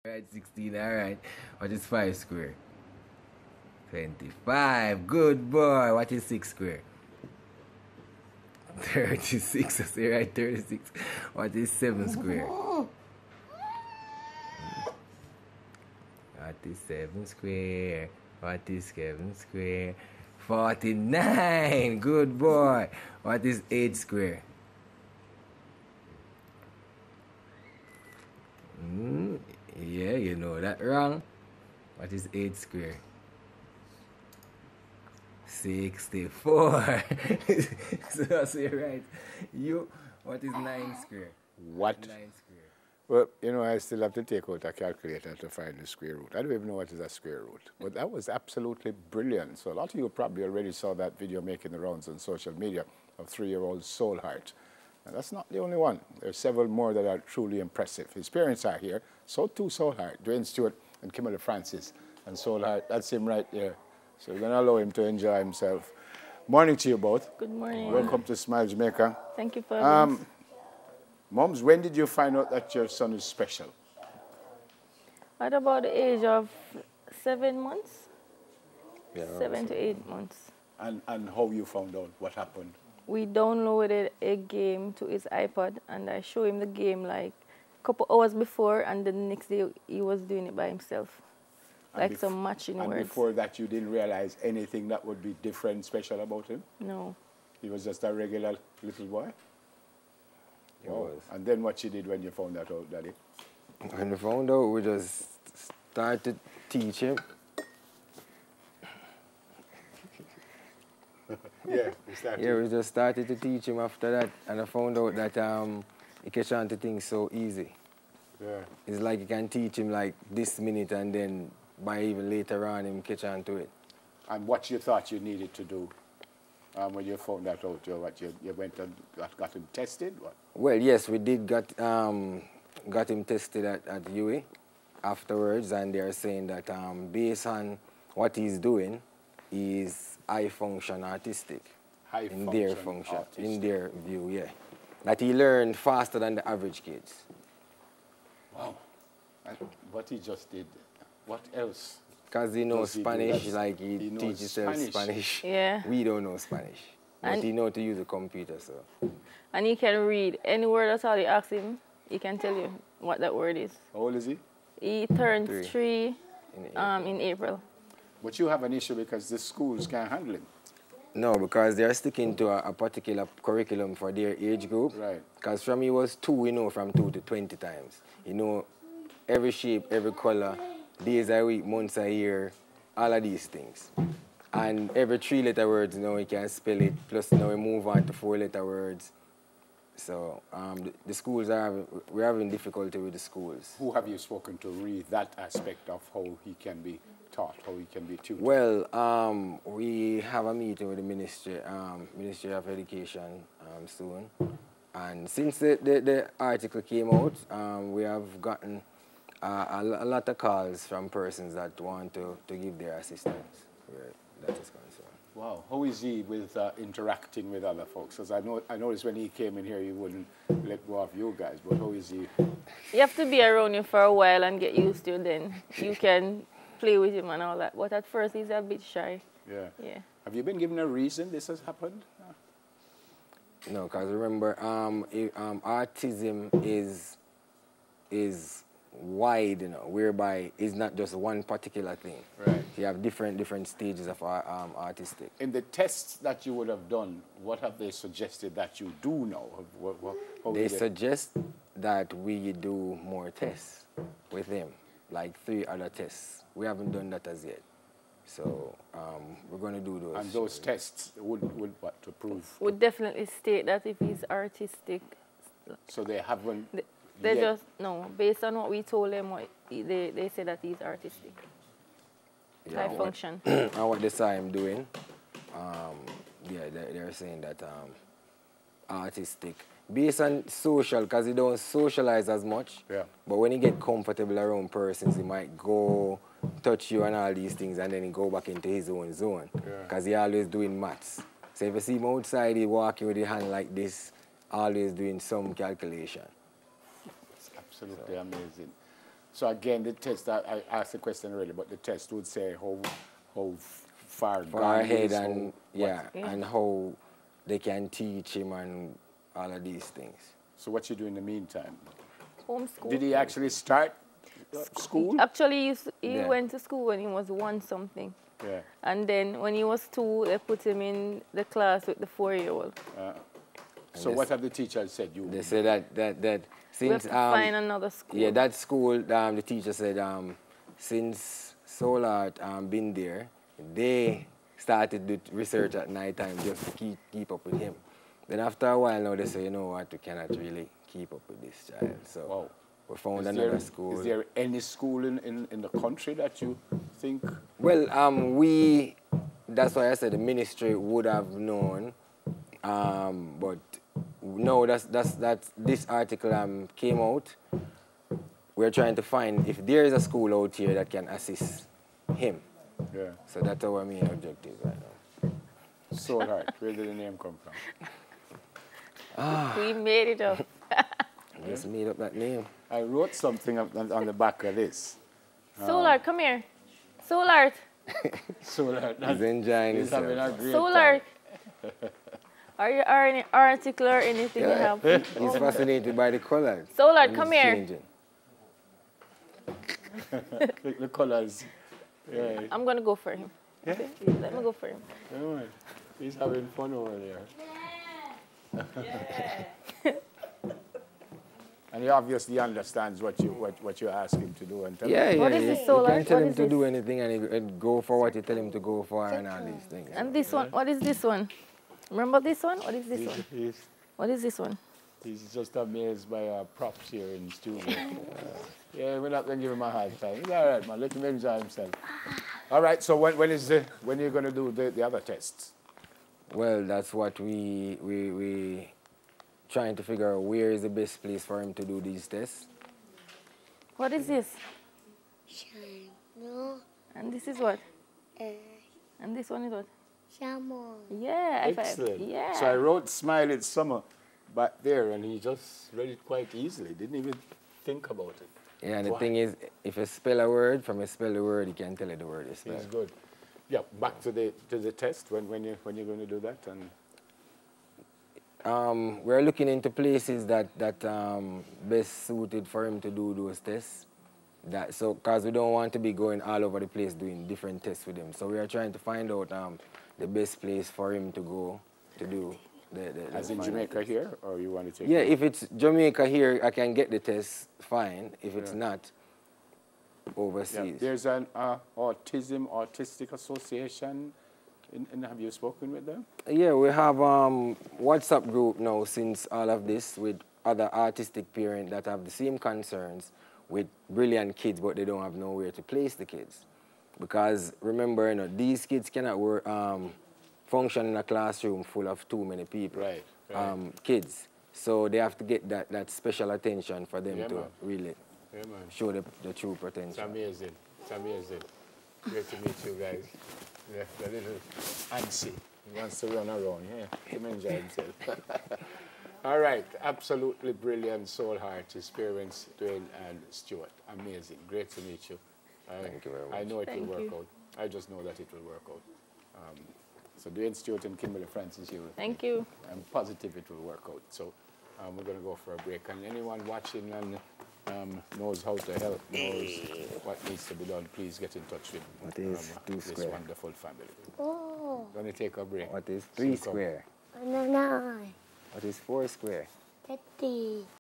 Right, 16, alright. What is 5 square? 25. Good boy. What is 6 square? 36. I say right, 36. What is 7 square? What is 7 square? What is 7 square? 49. Good boy. What is 8 square? Yeah, you know that wrong. What is 8 square? 64. So that's right. What is 9 square? What? 9 square. Well, you know, I still have to take out a calculator to find the square root. I don't even know what is a square root. But that was absolutely brilliant. So a lot of you probably already saw that video making the rounds on social media of 3-year-old Soul Heart. And that's not the only one. There are several more that are truly impressive. His parents are here. So too Soul Heart, Dwayne Stewart and Kimberly Francis. And Soul Heart, that's him right there. So we're going to allow him to enjoy himself. Morning to you both. Good morning. Welcome to Smile Jamaica. Thank you for having us. Moms, when did you find out that your son is special? At about the age of 7 months, Yeah, 7 to 8 months, And how you found out? What happened? we downloaded a game to his iPod, and I showed him the game like a couple hours before, and the next day he was doing it by himself, like some matching And words. before that, you didn't realize anything that would be different, special about him? No. He was just a regular little boy? He was. And then what you did when you found that out, Daddy? When we found out, we just started to teach him. Yeah, we started. Yeah, we just started to teach him after that, and I found out that he catch on to things so easy. Yeah. It's like you can teach him like this minute, and then by even later on, him catch on to it. And what you thought you needed to do when you found that out? You went and got him tested? What? Well, yes, we did got him tested at UA afterwards, and they are saying that based on what he's doing, he's high function autistic. In their view, yeah. That he learned faster than the average kids. Wow. And what he just did, what else? Because he knows Does he do Spanish, that? like he He knows teaches Spanish. Yeah. We don't know Spanish. But And- he know to use a computer, so. And he can read any word at all you ask him, he can tell you what that word is. How old is he? He turned 3 3 in in April. But you have an issue because the schools can't handle him. No, because they're sticking to a particular curriculum for their age group. Right. Because from he was 2, we know from 2 to 20 times. You know every shape, every color, days a week, months a year, all of these things. And every 3-letter words, you know, he can spell it. Plus, now we move on to 4-letter words. So the schools we're having difficulty with the schools. Who have you spoken to read that aspect of how he can be taught, how he can be tutored? Well, we have a meeting with the Ministry of Education soon. And since the article came out, we have gotten a lot of calls from persons that want to give their assistance where that is concerned. Wow. How is he with interacting with other folks? Because I noticed when he came in here, he wouldn't let go of you guys, but how is he? You have to be around him for a while and get used to it, then you can play with him and all that. But at first, he's a bit shy. Yeah. Yeah. Have you been given a reason this has happened? No, because remember, autism is wide, you know, whereby it's not just one particular thing. Right. You have different stages of autistic. In the tests that you would have done, what have they suggested that you do know? How They did suggest that we do more tests with him, like 3 other tests. We haven't done that as yet. So we're going to do those. And those tests would what to prove? Would definitely state that if he's artistic. So they haven't. They yet. just, no, based on what we told them, they say that he's artistic. Yeah, High function. And what they saw him doing, yeah, they're saying that artistic. Based on social, because he don't socialize as much. Yeah. But when he get comfortable around persons, he might go touch you and all these things, and then he go back into his own zone. Because he always doing maths. So if you see him outside, he walking with his hand like this, always doing some calculation. It's absolutely amazing. So again, the test, I asked the question already, but the test would say how far gone he ahead is, and and how they can teach him and all of these things. So what you do in the meantime? Homeschool. Did he actually start school? Actually, he went to school when he was 1 something. Yeah. And then when he was 2, they put him in the class with the 4-year-old. So what have the teachers said? They said that since we have to find another school. Yeah, that school. The teacher said since Solar been there, they started the research at night time just to keep up with him. Then after a while, now they say, you know what, we cannot really keep up with this child. So we found another school. Is there any school in the country that you think? Well, that's why I said the ministry would have known, but no, that's this article came out. We're trying to find if there is a school out here that can assist him. Yeah. So that's our main objective right now. So hard. Where did the name come from? We made it up. Just made up that name. I wrote something on the back of this. Solar, come here. Solar. Solar. He's enjoying himself. Solar. Are you any article or anything you have? He's fascinated by the colors. Solar, come here. Changing. the colors. Yeah. I'm going to go for him. Yeah? Okay? Let me go for him. Yeah, he's having fun over there. And he obviously understands what you ask him to do. And tell him. What is this, Solar? You can tell What him is to this? do anything and he'd go for what you tell him to go for and all these things. And this one, what is this one? Remember this one? What is this one? What is this one? He's just amazed by our props here in the studio. Yeah, we're not going to give him a hard time. He's all right, man. Let him enjoy himself. All right, so when are you going to do the other tests? Well, that's what we trying to figure out where is the best place for him to do these tests. What is this? No. And this is what? And this one is what? Shamon. Yeah, Excellent. Yeah. So I wrote Smile It's Summer back there, and he just read it quite easily. Didn't even think about it. Yeah, and the thing is, if you spell a word, from you spell the word, you can tell it the word you spell. He's good. Yeah, back to the test. When you're going to do that? And we're looking into places that best suited for him to do those tests. Because we don't want to be going all over the place doing different tests with him. So we are trying to find out the best place for him to go to do as in Jamaica here, or you want to take? Yeah, if it's Jamaica here, I can get the test fine. If it's not, overseas. Yeah. There's an autistic association. Have you spoken with them? Yeah, we have WhatsApp group now since all of this with other autistic parents that have the same concerns with brilliant kids, but they don't have nowhere to place the kids. Because remember, these kids cannot work, function in a classroom full of too many people, right. Kids. So they have to get that special attention for them to really show the true potential. It's amazing. It's amazing. Great to meet you guys. Yeah, the little Ansi. He wants to run around. Yeah, him enjoy himself. All right, absolutely brilliant soul heart experience, Dwayne and Stuart. Amazing. Great to meet you. Thank you very much. I know it will work out. I just know that it will work out. So Dwayne Stewart and Kimberly Francis here. Thank you. I'm positive it will work out. So we're going to go for a break. And anyone watching and knows how to help, knows what needs to be done, please get in touch with What is 2 this square? wonderful family. Oh. Going to take a break. What is 3 square? No. What is 4 square? 30.